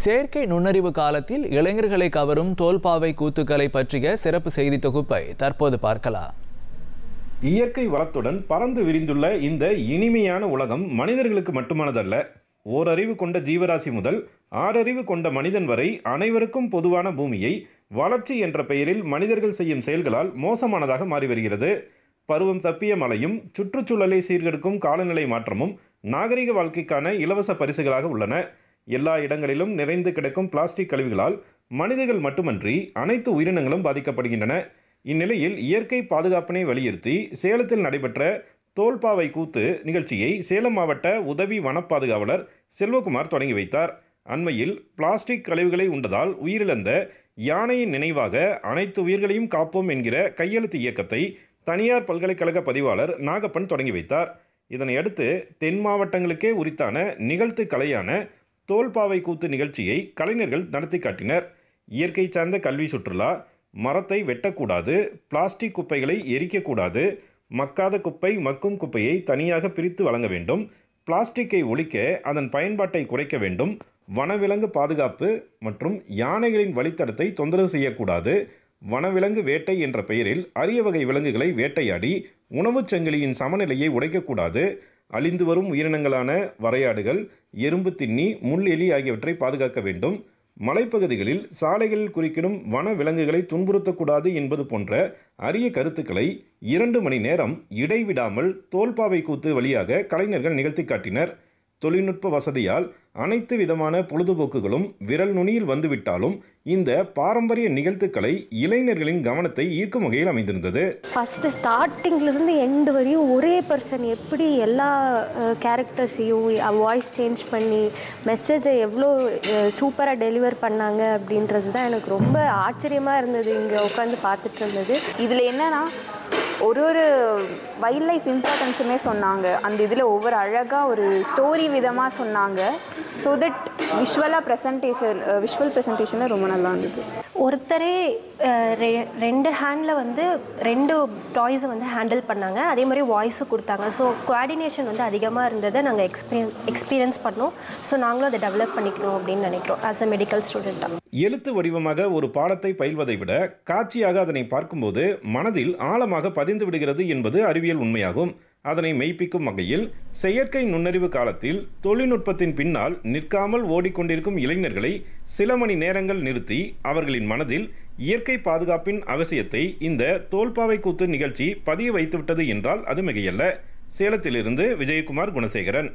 செயற்கை நுண்ணறிவு காலத்தில் இளைஞர்களை கவரும் தோல்பாவை கூத்துக்களை பற்றிய சிறப்பு செய்தி தொகுப்பை தற்போது பார்க்கலாம். இயற்கை வளத்துடன் பறந்து விரிந்துள்ள இந்த இனிமையான உலகம் மனிதர்களுக்கு மட்டுமானதல்ல. ஓரறிவு கொண்ட ஜீவராசி முதல் ஆறறிவு கொண்ட மனிதன் வரை அனைவருக்கும் பொதுவான பூமியை வளர்ச்சி என்ற பெயரில் மனிதர்கள் செய்யும் செயல்களால் மோசமானதாக மாறி வருகிறது. பருவம் தப்பிய மழையும் சுற்றுச்சூழலை சீர்கெடுக்கும் காலநிலை மாற்றமும் நாகரிக வாழ்க்கைக்கான இலவச பரிசுகளாக உள்ளன. எல்லா இடங்களிலும் நிறைந்து கிடக்கும் பிளாஸ்டிக் கழிவுகளால் மனிதர்கள் மட்டுமன்றி அனைத்து உயிரினங்களும் பாதிக்கப்படுகின்றன. இந்நிலையில் இயற்கை பாதுகாப்பினை வலியுறுத்தி சேலத்தில் நடைபெற்ற தோல்பாவை கூத்து நிகழ்ச்சியை சேலம் மாவட்ட உதவி வனப்பாதுகாவலர் செல்வகுமார் தொடங்கி வைத்தார். அண்மையில் பிளாஸ்டிக் கழிவுகளை உண்டதால் உயிரிழந்த யானையின் நினைவாக அனைத்து உயிர்களையும் காப்போம் என்கிற கையெழுத்து இயக்கத்தை தனியார் பல்கலைக்கழக பதிவாளர் நாகப்பன் தொடங்கி வைத்தார். இதனையடுத்து தென் மாவட்டங்களுக்கே உரித்தான நிகழ்த்து கலையான தோல்பாவை கூத்து நிகழ்ச்சியை கலைஞர்கள் நடத்தி காட்டினர். இயற்கை சார்ந்த கல்வி சுற்றுலா, மரத்தை வெட்டக்கூடாது, பிளாஸ்டிக் குப்பைகளை எரிக்கக்கூடாது, மக்காத குப்பை மக்கும் குப்பையை தனியாக பிரித்து வழங்க வேண்டும், பிளாஸ்டிக்கை ஒழிக்க அதன் பயன்பாட்டை குறைக்க வேண்டும், வனவிலங்கு பாதுகாப்பு மற்றும் யானைகளின் வழித்தடத்தை தொந்தரவு செய்யக்கூடாது, வனவிலங்கு வேட்டை என்ற பெயரில் அரிய வகை விலங்குகளை வேட்டையாடி உணவுச் சங்கிலியின் சமநிலையை உடைக்கக்கூடாது, அழிந்து வரும் உயிரினங்களான வரையாடுகள், எறும்பு தின்னி, முள் எலி ஆகியவற்றை பாதுகாக்க வேண்டும், மலைப்பகுதிகளில் சாலைகளில் குறுக்கிடும் வன விலங்குகளை துன்புறுத்தக்கூடாது என்பது போன்ற அரிய கருத்துக்களை 2 மணி நேரம் இடைவிடாமல் தோல்பாவை கூத்து வழியாக கலைஞர்கள் நிகழ்த்தி காட்டினர். தொழில்நுட்ப வசதியால் அனைத்து விதமான பொழுதுபோக்குகளும் விரல் நுனியில் வந்துவிட்டாலும் இந்த பாரம்பரிய நிகழ்த்துக்களை இளைஞர்களின் கவனத்தை ஈர்க்கும் வகையில் அமைந்திருந்தது. ஃபர்ஸ்ட் ஸ்டார்டிங்லேருந்து எண்டு வரையும் ஒரே பர்சன் எப்படி எல்லா கேரக்டர்ஸையும் வாய்ஸ் சேஞ்ச் பண்ணி மெசேஜை எவ்வளோ சூப்பராக டெலிவர் பண்ணாங்க அப்படின்றது தான் எனக்கு ரொம்ப ஆச்சரியமாக இருந்தது. இங்கே உட்காந்து பார்த்துட்டு இருந்தது. இதில் என்னன்னா ஒரு வைல்ட் லைஃப் இம்பார்ட்டன்ஸுமே சொன்னாங்க. அந்த இதில் ஒவ்வொரு அழகாக ஒரு ஸ்டோரி விதமாக சொன்னாங்க. ஸோ தட் விஷுவல் ப்ரெசன்டேஷனில் ரொம்ப நல்லா இருந்தது. ஒருத்தரே 2 ஹேண்டில் வந்து 2 டாய்ஸை வந்து ஹேண்டில் பண்ணாங்க. அதே மாதிரி வாய்ஸும் கொடுத்தாங்க. ஸோ கோஆர்டினேஷன் வந்து அதிகமாக இருந்ததை நாங்கள் எக்ஸ்பீரியன்ஸ் பண்ணோம். ஸோ நாங்களும் அதை டெவலப் பண்ணிக்கணும் அப்படின்னு நினைக்கிறோம் ஆஸ் அ மெடிக்கல் ஸ்டூடெண்ட்டாக. எழுத்து வடிவமாக ஒரு பாடத்தை பயில்வதை விட காட்சியாக அதனை பார்க்கும்போது மனதில் ஆழமாக பதிந்து விடுகிறது என்பது அறிவியல் உண்மையாகும். அதனை மெய்ப்பிக்கும் வகையில் செயற்கை நுண்ணறிவு காலத்தில் தொழில்நுட்பத்தின் பின்னால் நிற்காமல் ஓடிக்கொண்டிருக்கும் இளைஞர்களை சில மணி நேரங்கள் நிறுத்தி அவர்களின் மனதில் இயற்கை பாதுகாப்பின் அவசியத்தை இந்த தோல்பாவை கூத்து நிகழ்ச்சி பதிய வைத்துவிட்டது என்றால் அது மிகையல்ல. சேலத்திலிருந்து விஜயகுமார் குணசேகரன்.